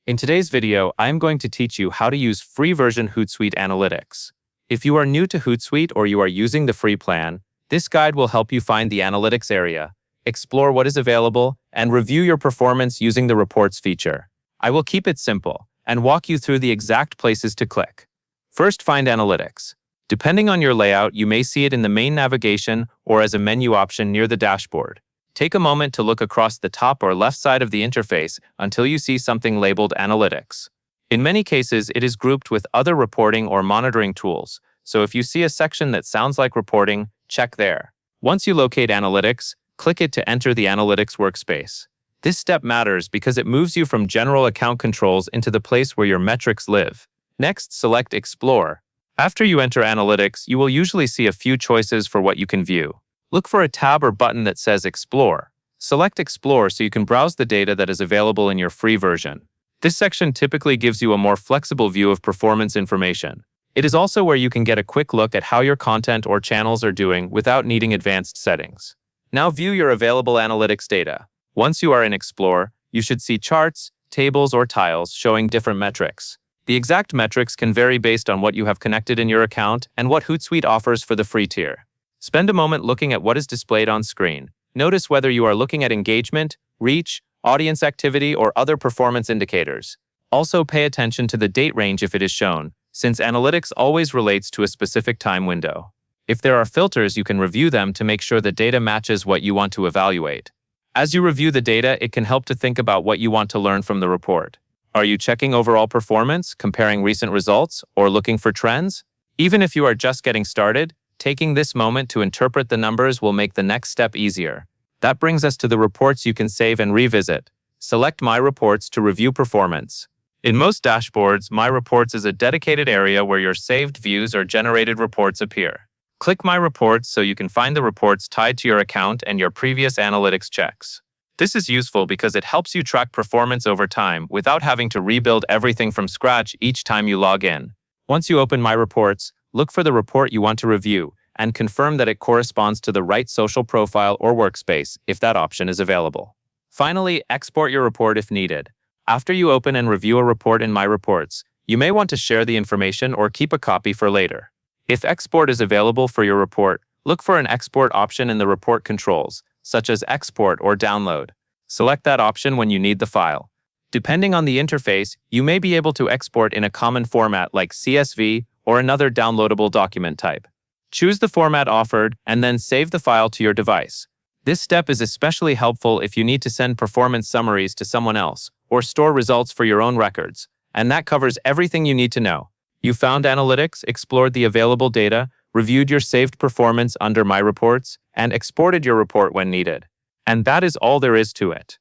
In today's video, I am going to teach you how to use free version Hootsuite Analytics. If you are new to Hootsuite or you are using the free plan, this guide will help you find the analytics area, explore what is available, and review your performance using the reports feature. I will keep it simple and walk you through the exact places to click. First, find Analytics. Depending on your layout, you may see it in the main navigation or as a menu option near the dashboard. Take a moment to look across the top or left side of the interface until you see something labeled Analytics. In many cases, it is grouped with other reporting or monitoring tools, so if you see a section that sounds like reporting, check there. Once you locate Analytics, click it to enter the Analytics workspace. This step matters because it moves you from general account controls into the place where your metrics live. Next, select Explore. After you enter Analytics, you will usually see a few choices for what you can view. Look for a tab or button that says Explore. Select Explore so you can browse the data that is available in your free version. This section typically gives you a more flexible view of performance information. It is also where you can get a quick look at how your content or channels are doing without needing advanced settings. Now view your available analytics data. Once you are in Explore, you should see charts, tables, or tiles showing different metrics. The exact metrics can vary based on what you have connected in your account and what Hootsuite offers for the free tier. Spend a moment looking at what is displayed on screen. Notice whether you are looking at engagement, reach, audience activity, or other performance indicators. Also, pay attention to the date range if it is shown, since analytics always relates to a specific time window. If there are filters, you can review them to make sure the data matches what you want to evaluate. As you review the data, it can help to think about what you want to learn from the report. Are you checking overall performance, comparing recent results, or looking for trends? Even if you are just getting started, taking this moment to interpret the numbers will make the next step easier. That brings us to the reports you can save and revisit. Select My Reports to review performance. In most dashboards, My Reports is a dedicated area where your saved views or generated reports appear. Click My Reports so you can find the reports tied to your account and your previous analytics checks. This is useful because it helps you track performance over time without having to rebuild everything from scratch each time you log in. Once you open My Reports, look for the report you want to review and confirm that it corresponds to the right social profile or workspace if that option is available. Finally, export your report if needed. After you open and review a report in My Reports, you may want to share the information or keep a copy for later. If export is available for your report, look for an export option in the report controls, such as export or download. Select that option when you need the file. Depending on the interface, you may be able to export in a common format like CSV or another downloadable document type. Choose the format offered and then save the file to your device. This step is especially helpful if you need to send performance summaries to someone else or store results for your own records, and that covers everything you need to know. You found analytics, explored the available data, reviewed your saved performance under My Reports, and exported your report when needed. And that is all there is to it.